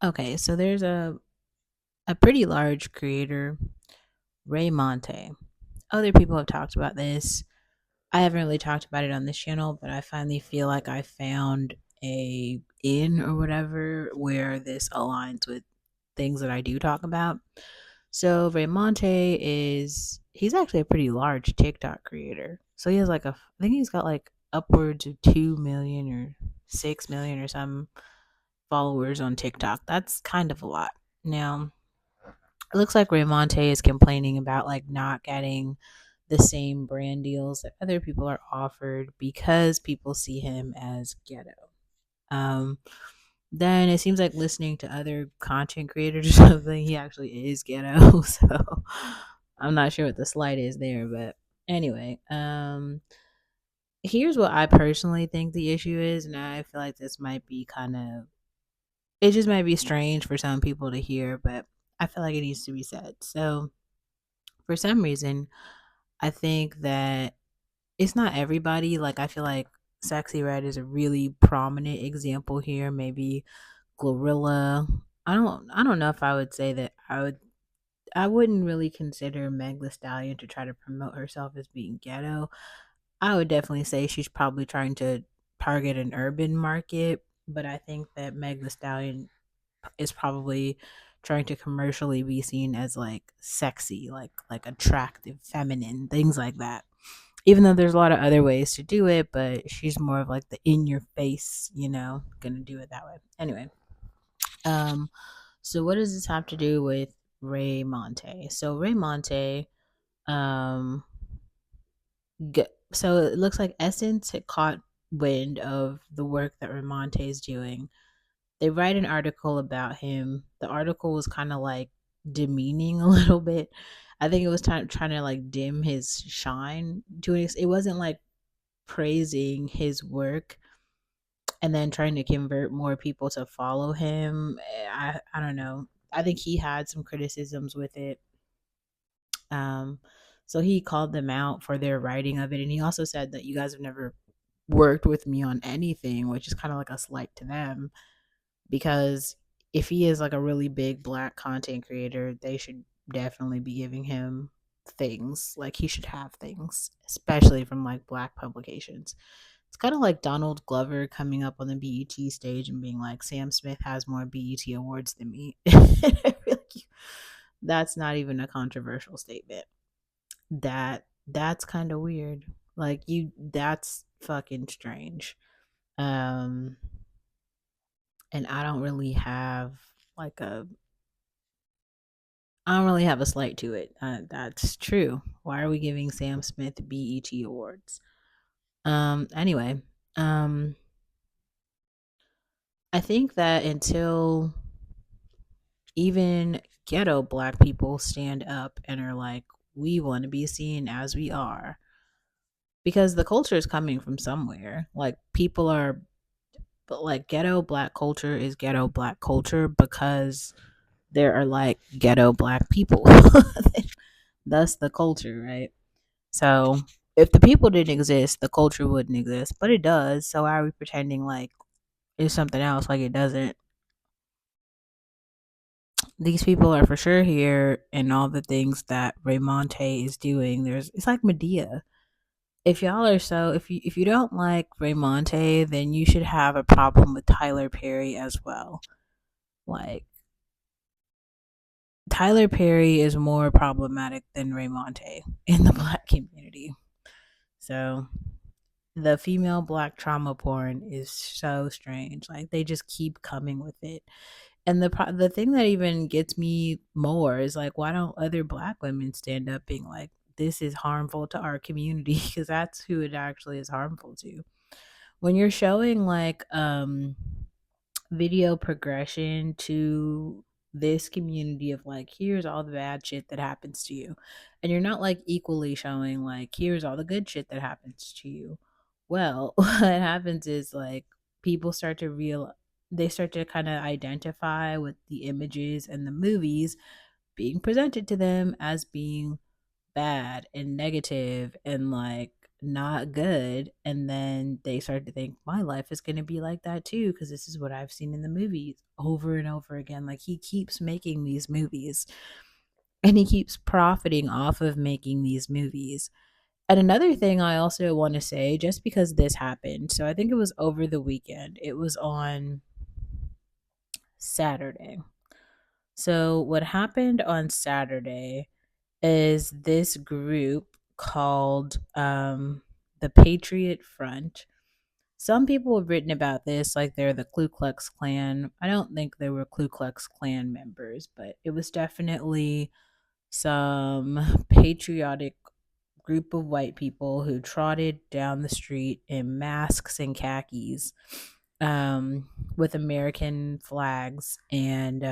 Okay, so there's a pretty large creator, Raymonte. Other people have talked about this. I haven't really talked about it on this channel, but I finally feel like I found a in or whatever where this aligns with things that I do talk about. So Raymonte he's actually a pretty large TikTok creator. So he has like I think he's got like upwards of 2 million or 6 million or some followers on TikTok. That's kind of a lot. Now, it looks like Raymonte is complaining about like not getting the same brand deals that other people are offered because people see him as ghetto. Um, then it seems like listening to other content creators or something, he actually is ghetto. So I'm not sure what the slight is there, but anyway, here's what I personally think the issue is, and I feel like this might be kind of it just might be strange for some people to hear, but I feel like it needs to be said. So for some reason, I think that it's not everybody. Like I feel like Sexy Red is a really prominent example here. Maybe Glorilla. I don't know if I would say that I wouldn't really consider Meg Thee Stallion to try to promote herself as being ghetto. I would definitely say she's probably trying to target an urban market, but I think that Meg Thee Stallion is probably trying to commercially be seen as like sexy, like attractive, feminine, things like that. Even though there's a lot of other ways to do it, but she's more of like the in your face, gonna do it that way. Anyway, um, so what does this have to do with Ray Monte? So Ray Monte, um, so it looks like Essence had caught wind of the work that Ramonte is doing. They write an article about him. The article was kind of like demeaning a little bit. I think it was trying to like dim his shine to it wasn't like praising his work and then trying to convert more people to follow him. I don't know. I think he had some criticisms with it. Um, so he called them out for their writing of it, and he also said that you guys have never worked with me on anything, which is kind of like a slight to them because if he is like a really big black content creator, they should definitely be giving him things. Like he should have things, especially from like black publications. It's kind of like Donald Glover coming up on the BET stage and being like, Sam Smith has more BET awards than me. I feel like that's not even a controversial statement. That's kind of weird. Like that's fucking strange. Um, and like a I don't really have a slight to it. That's true. Why are we giving Sam Smith BET awards? Anyway, um, I think that until even ghetto black people stand up and are like, we want to be seen as we are, because the culture is coming from somewhere. Like people are, but like ghetto black culture is ghetto black culture because there are like ghetto black people. That's the culture, right? So if the people didn't exist, the culture wouldn't exist, but it does. So why are we pretending like it's something else like it doesn't? These people are for sure here, and all the things that Raymonte is doing. It's like Medea. If y'all are so if you don't like Raymonte, then you should have a problem with Tyler Perry as well. Like Tyler Perry is more problematic than Raymonte in the black community. So the female black trauma porn is so strange. Like they just keep coming with it. And the thing that even gets me more is like, why don't other black women stand up being like, this is harmful to our community? Because that's who it actually is harmful to. When you're showing like video progression to this community of like, here's all the bad shit that happens to you, and you're not like equally showing like, here's all the good shit that happens to you. Well, what happens is like people start to real they start to kind of identify with the images and the movies being presented to them as being bad and negative and like not good. And then they started to think, my life is going to be like that too, because this is what I've seen in the movies over and over again. Like he keeps making these movies and he keeps profiting off of making these movies. And another thing I also want to say, just because this happened, so I think it was over the weekend, it was on Saturday. So, what happened on Saturday is this group called the Patriot Front. Some people have written about this like they're the Ku Klux Klan. I don't think they were Ku Klux Klan members, but it was definitely some patriotic group of white people who trotted down the street in masks and khakis with American flags. And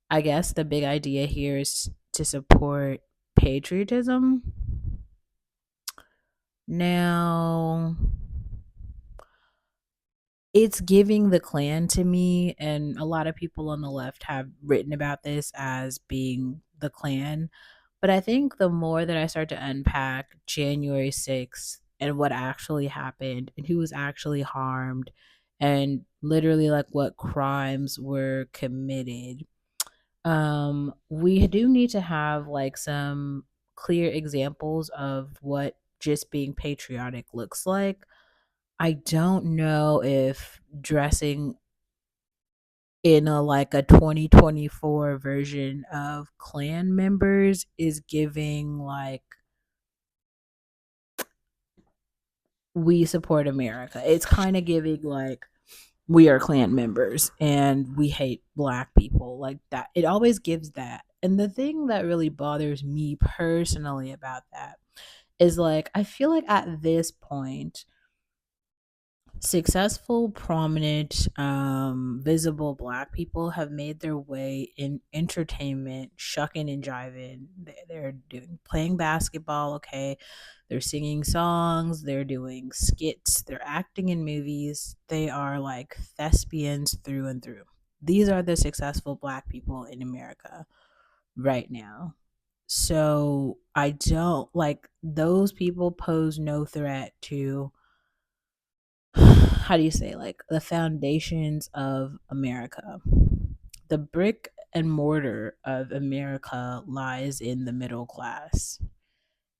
I guess the big idea here is to support patriotism. Now, it's giving the Klan to me, and a lot of people on the left have written about this as being the Klan. But I think the more that I start to unpack January 6th and what actually happened and who was actually harmed and literally like what crimes were committed, we do need to have like some clear examples of what just being patriotic looks like. I don't know if dressing in a like a 2024 version of Klan members is giving like we support America. It's kind of giving like we are Klan members and we hate black people like that. It always gives that. And the thing that really bothers me personally about that is like I feel like at this point successful, prominent, visible black people have made their way in entertainment, shucking and jiving. They're doing playing basketball, okay. They're singing songs, they're doing skits, they're acting in movies. They are like thespians through and through. These are the successful black people in America right now. So I don't like those people pose no threat to how do you say like the foundations of America. The brick and mortar of America lies in the middle class.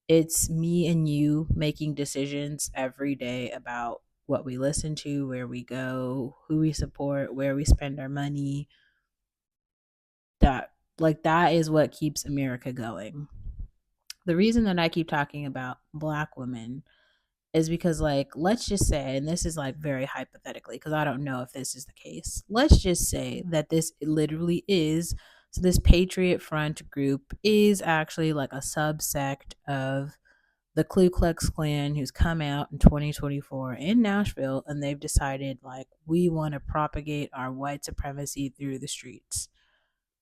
It's me and you making decisions every day about what we listen to, where we go, who we support, where we spend our money. That is what keeps America going. The reason that I keep talking about black women is because like let's just say, and this is like very hypothetically because I don't know if this is the case, let's just say that this literally is, so this Patriot Front group is actually like a subsect of the Ku Klux Klan who's come out in 2024 in Nashville, and they've decided like we want to propagate our white supremacy through the streets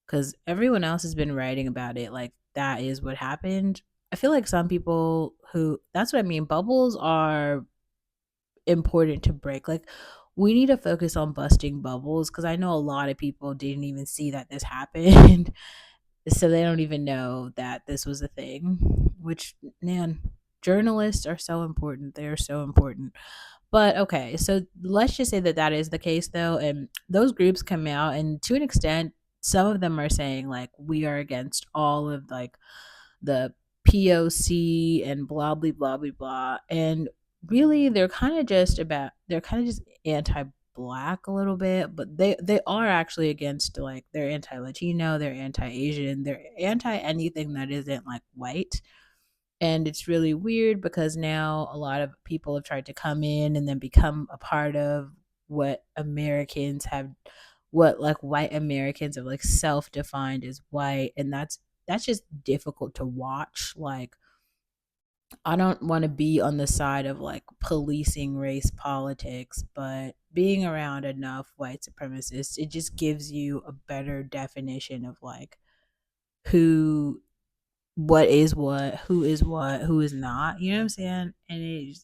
because everyone else has been writing about it like that is what happened. I feel like some people who, that's what I mean, bubbles are important to break. Like we need to focus on busting bubbles because I know a lot of people didn't even see that this happened. So they don't even know that this was a thing, which man, journalists are so important. They're so important. But okay, so let's just say that that is the case though, and those groups come out, and to an extent, some of them are saying like we are against all of like the POC and blah blah blah blah blah, and really they're kind of just anti black a little bit, but they are actually against like they're anti Latino, they're anti Asian, they're anti anything that isn't like white. And it's really weird because now a lot of people have tried to come in and then become a part of what Americans have, what like white Americans have like self-defined as white, and that's just difficult to watch. Like I don't want to be on the side of like policing race politics, but being around enough white supremacists, it just gives you a better definition of like who what, who is not. You know what I'm saying? And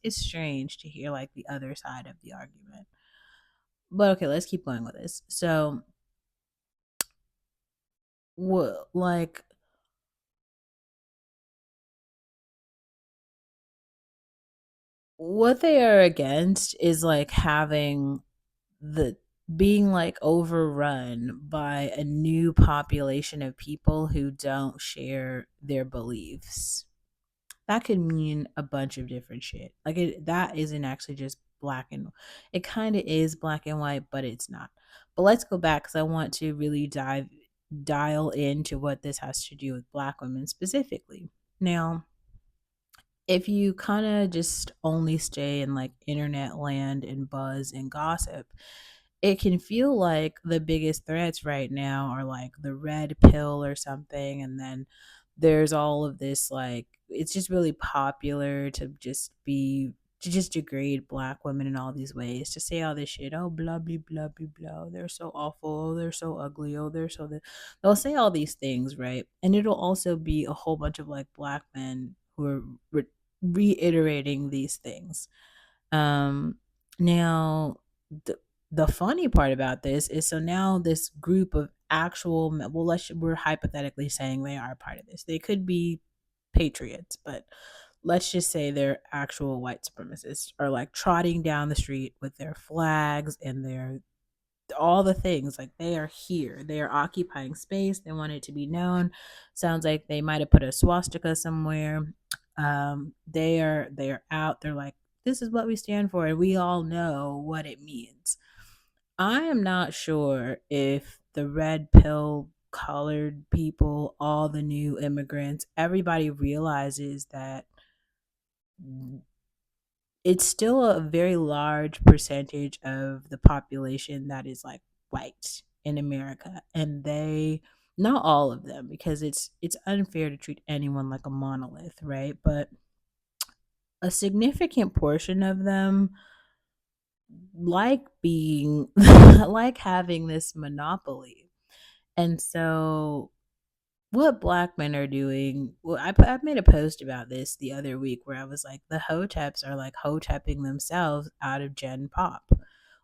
it's strange to hear like the other side of the argument. But okay, let's keep going with this. So, what like what they are against is like having the being like overrun by a new population of people who don't share their beliefs. That could mean a bunch of different shit. Like that isn't actually just black and it kind of is black and white, but it's not. But let's go back cuz I want to really dial into what this has to do with black women specifically. Now, if you kind of just only stay in like internet land and buzz and gossip, it can feel like the biggest threats right now are like the red pill or something. And then there's all of this, like, it's just really popular to just degrade black women in all these ways, to say all this shit. Oh, blah, blah, blah, blah, blah. They're so awful. Oh, they're so ugly. Oh, they're so. They'll say all these things, right? And it'll also be a whole bunch of like black men who are reiterating these things. Um, now, the the funny part about this is, so now this group of actual well, we're hypothetically saying they are part of this. They could be patriots, but let's just say they're actual white supremacists are like trotting down the street with their flags and their all the things, like they are here, they are occupying space, they want it to be known. Sounds like they might have put a swastika somewhere. They are out, they're like, this is what we stand for and we all know what it means. I am not sure if the red pill colored people, all the new immigrants, everybody realizes that it's still a very large percentage of the population that is like white in America, and they, not all of them, because it's unfair to treat anyone like a monolith, right? But a significant portion of them like being like having this monopoly. And so what black men are doing, well, I made a post about this the other week where I was like, the hoteps are like hotepping themselves out of gen pop.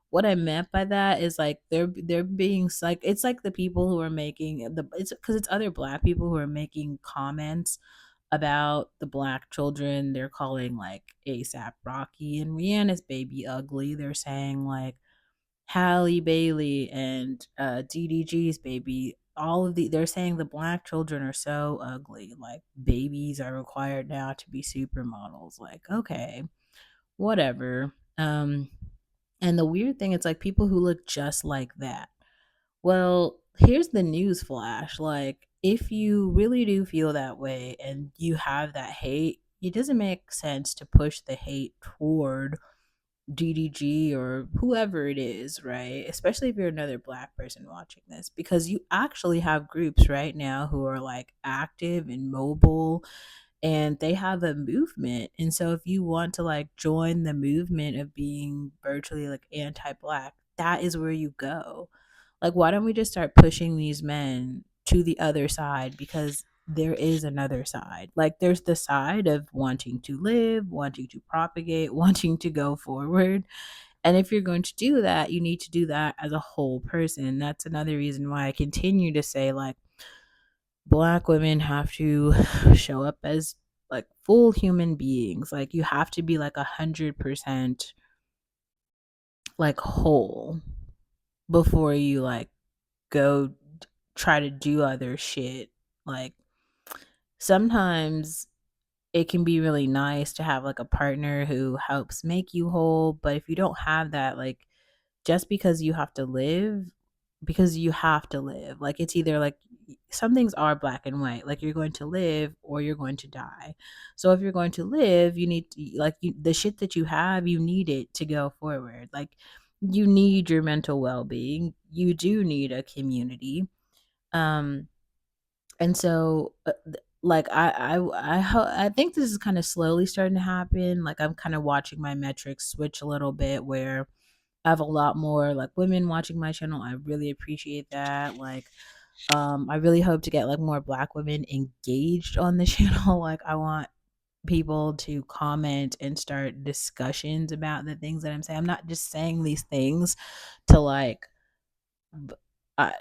What I meant by that is like they're being like, it's like the people who are making the, it's because it's other black people who are making comments about the black children. They're calling like ASAP Rocky and Rihanna's baby ugly. They're saying like Halle Bailey and DDG's baby. All of they're saying the black children are so ugly. Like babies are required now to be supermodels. Like, okay, whatever. And the weird thing, it's like people who look just like that. Well, here's the news flash. Like, if you really do feel that way and you have that hate, it doesn't make sense to push the hate toward DDG or whoever it is, right? Especially if you're another black person watching this, because you actually have groups right now who are like active and mobile and they have a movement. And so if you want to like join the movement of being virtually like anti-black, that is where you go. Like, why don't we just start pushing these men to the other side? Because there is another side. Like, there's the side of wanting to live, wanting to propagate, wanting to go forward. And if you're going to do that, you need to do that as a whole person. That's another reason why I continue to say, like, black women have to show up as like full human beings. Like, you have to be like 100% like whole before you like go try to do other shit. Like, sometimes it can be really nice to have like a partner who helps make you whole, but if you don't have that, like, just because you have to live, because you have to live, like, it's either like some things are black and white, like you're going to live or you're going to die. So if you're going to live, you need to, like, the shit that you have, you need it to go forward. Like, you need your mental well-being, you do need a community. um and so like I think this is kind of slowly starting to happen. Like, I'm kind of watching my metrics switch a little bit where I have a lot more like women watching my channel. I really appreciate that. Like, I really hope to get like more black women engaged on the channel. Like, I want people to comment and start discussions about the things that I'm saying. I'm not just saying these things to like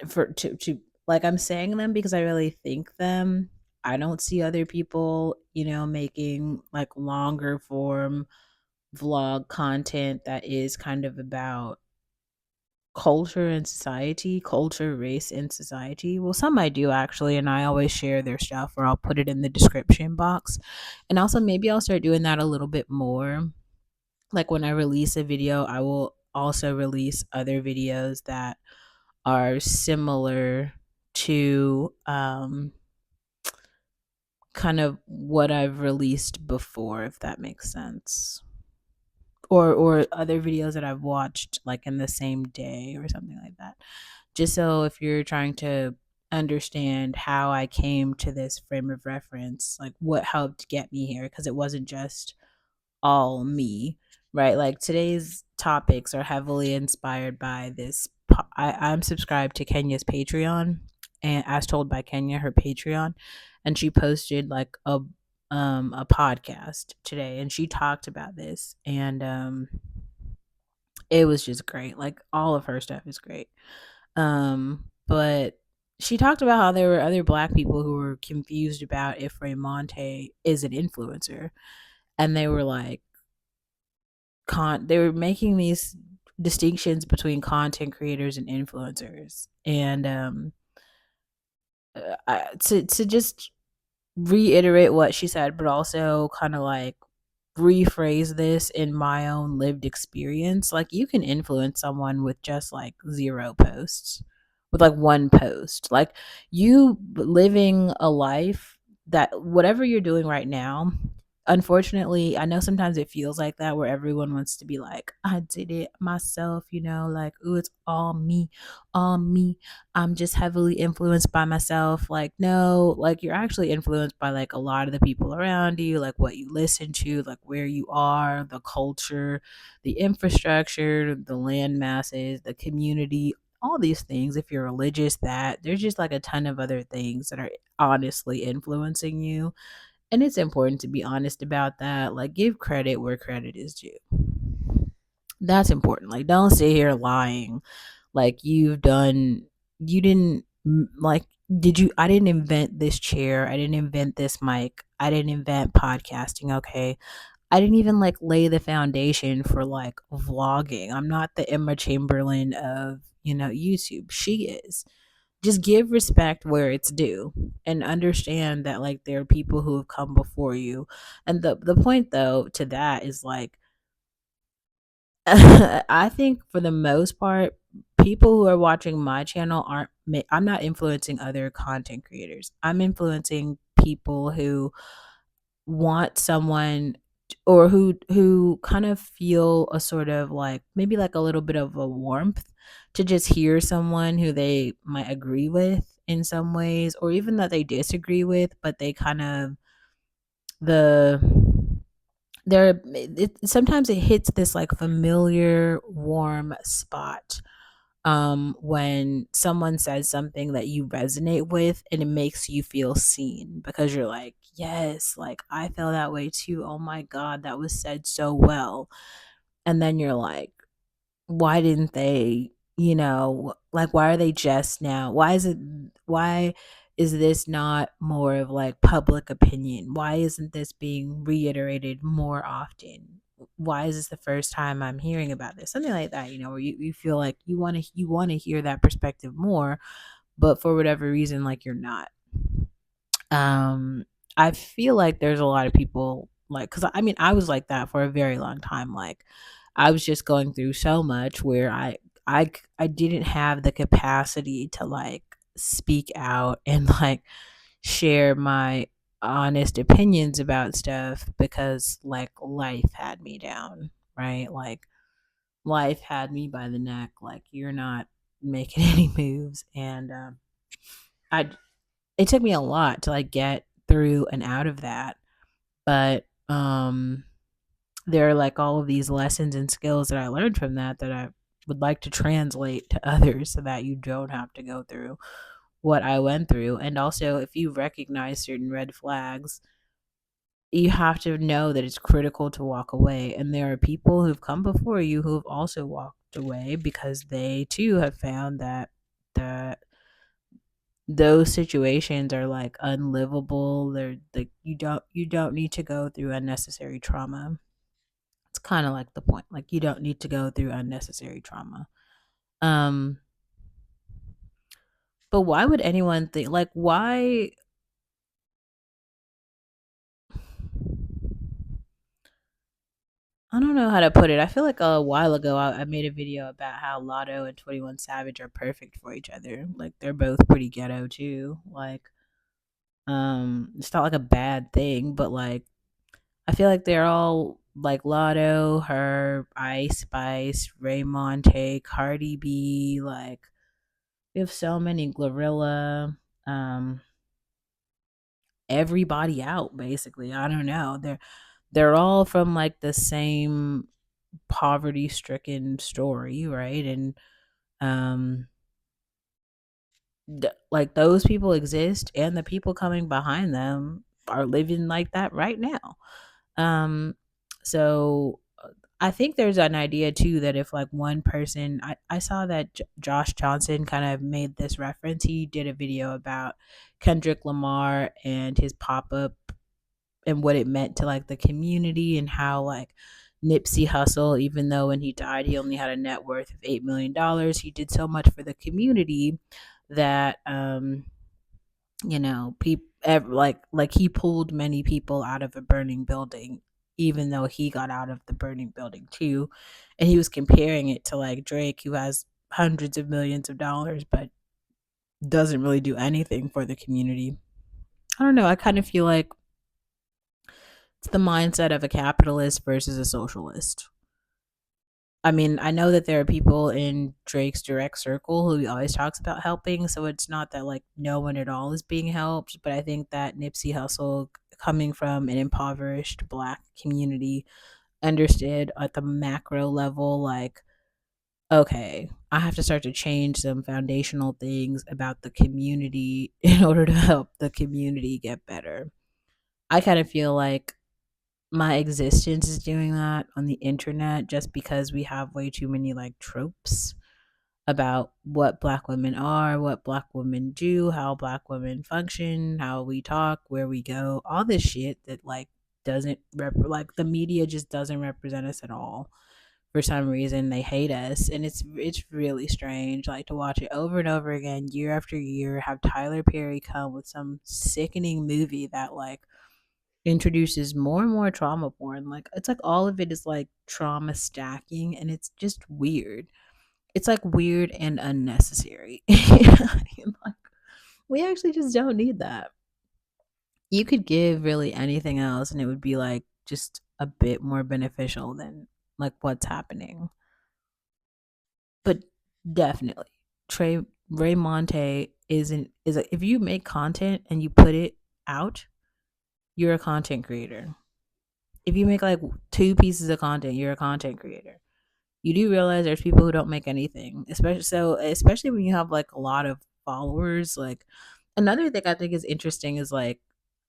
for to like, I'm saying them because I really think them. I don't see other people, making like longer form vlog content that is kind of about culture and society, culture, race, and society. Well, some I do actually, and I always share their stuff or I'll put it in the description box. And also, maybe I'll start doing that a little bit more. Like when I release a video, I will also release other videos that are similar to kind of what I've released before, if that makes sense. Or other videos that I've watched like in the same day or something like that. Just so if you're trying to understand how I came to this frame of reference, like what helped get me here, because it wasn't just all me, right? Like today's topics are heavily inspired by this. I'm subscribed to Kenya's Patreon, and as told by Kenya, her Patreon, and she posted like a podcast today, and she talked about this, and it was just great. Like all of her stuff is great. But she talked about how there were other black people who were confused about if Raymonte is an influencer, and they were like, they were making these distinctions between content creators and influencers, and to just reiterate what she said, but also kind of like rephrase this in my own lived experience. Like you can influence someone with just like zero posts, with like one post. Like you living a life that whatever you're doing right now, unfortunately, I know sometimes it feels like that where everyone wants to be like, I did it myself, like, ooh, it's all me, all me. I'm just heavily influenced by myself. Like, no, like you're actually influenced by like a lot of the people around you, like what you listen to, like where you are, the culture, the infrastructure, the land masses, the community, all these things. If you're religious, that there's just like a ton of other things that are honestly influencing you. And it's important to be honest about that. Like, give credit where credit is due. That's important. Like, don't sit here lying. Like, you didn't, like, I didn't invent this chair. I didn't invent this mic. I didn't invent podcasting. Okay. I didn't even like lay the foundation for like vlogging. I'm not the Emma Chamberlain of, YouTube. She is. Just give respect where it's due and understand that like there are people who have come before you. And the point though to that is like I think for the most part people who are watching my channel aren't I'm not influencing other content creators. I'm influencing people who want someone, or who kind of feel a sort of like maybe like a little bit of a warmth to just hear someone who they might agree with in some ways, or even that they disagree with, but they kind of the sometimes it hits this like familiar warm spot when someone says something that you resonate with, and it makes you feel seen because you're like, yes, like I feel that way too. Oh my God, that was said so well. And then you're like, why didn't they, like, why are they just now? Why is this not more of like public opinion? Why isn't this being reiterated more often? Why is this the first time I'm hearing about this? Something like that, where you feel like you want to hear that perspective more, but for whatever reason, like you're not. Um, I feel like there's a lot of people like, because I mean, I was like that for a very long time. Like, I was just going through so much where I didn't have the capacity to like speak out and like share my honest opinions about stuff because like life had me down, right? Like life had me by the neck. Like you're not making any moves, and I it took me a lot to like get through and out of that. But there are like all of these lessons and skills that I learned from that I would like to translate to others so that you don't have to go through what I went through. And also, if you recognize certain red flags, you have to know that it's critical to walk away. And there are people who've come before you who have also walked away because they too have found that those situations are like unlivable. They're like you don't need to go through unnecessary trauma. kind of like the point. Like you don't need to go through unnecessary trauma. Um, but why would anyone think like why I don't know how to put it. I feel like a while ago I made a video about how Lotto and 21 Savage are perfect for each other. Like they're both pretty ghetto too. Like it's not like a bad thing, but like I feel like they're all like Lotto, her, Ice Spice, Raymonte, Cardi B, like we have so many Glorilla, um, everybody out basically. I don't know. They're all from like the same poverty stricken story, right? And um like those people exist and the people coming behind them are living like that right now. So I think there's an idea too that if like one person, I saw that Josh Johnson kind of made this reference. He did a video about Kendrick Lamar and his pop up and what it meant to like the community and how like Nipsey Hussle, even though when he died he only had a net worth of $8 million, he did so much for the community that you know, people like he pulled many people out of a burning building, even though he got out of the burning building too. And he was comparing it to like Drake, who has hundreds of millions of dollars, but doesn't really do anything for the community. I don't know. I kind of feel like it's the mindset of a capitalist versus a socialist. I mean, I know that there are people in Drake's direct circle who he always talks about helping, so it's not that like no one at all is being helped. But I think that Nipsey Hussle, coming from an impoverished Black community, understood at the macro level, like, okay, I have to start to change some foundational things about the community in order to help the community get better. I kind of feel like my existence is doing that on the internet just because we have way too many like tropes about what black women are, what black women do, how black women function, how we talk, where we go, all this shit that like doesn't like the media just doesn't represent us at all. For some reason they hate us and it's really strange like to watch it over and over again year after year, have Tyler Perry come with some sickening movie that like introduces more and more trauma porn. Like it's like all of it is like trauma stacking and it's just weird. It's like weird and unnecessary. Like, we actually just don't need that. You could give really anything else and it would be like just a bit more beneficial than like what's happening. But definitely Trey Raymonte is a, if you make content and you put it out, you're a content creator. If you make like two pieces of content, you're a content creator. You do realize there's people who don't make anything, especially when you have like a lot of followers. Like another thing I think is interesting is like,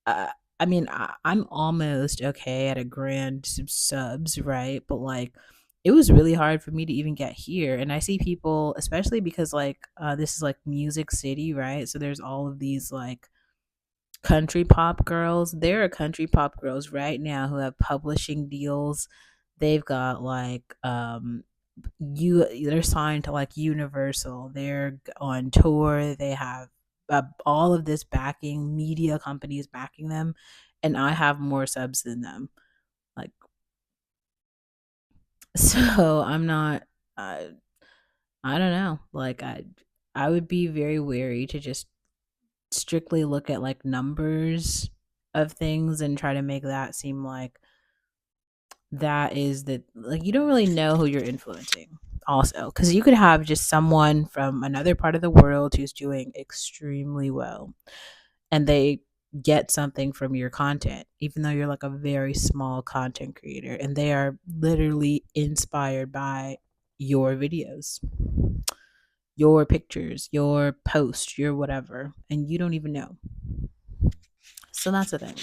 uh, I mean, I'm almost okay at a grand subs, right? But like, it was really hard for me to even get here, and I see people, especially because like this is like Music City, right? So there's all of these like country pop girls. There are country pop girls right now who have publishing deals. They've got like they're signed to like Universal. They're on tour. They have all of this backing, media companies backing them, and I have more subs than them. Like so, I'm not. Uh, I don't know. Like I would be very wary to just strictly look at like numbers of things and try to make that seem like that is the like you don't really know who you're influencing also because you could have just someone from another part of the world who's doing extremely well and they get something from your content even though you're like a very small content creator and they are literally inspired by your videos, your pictures, your post, your whatever, and you don't even know. So that's the thing.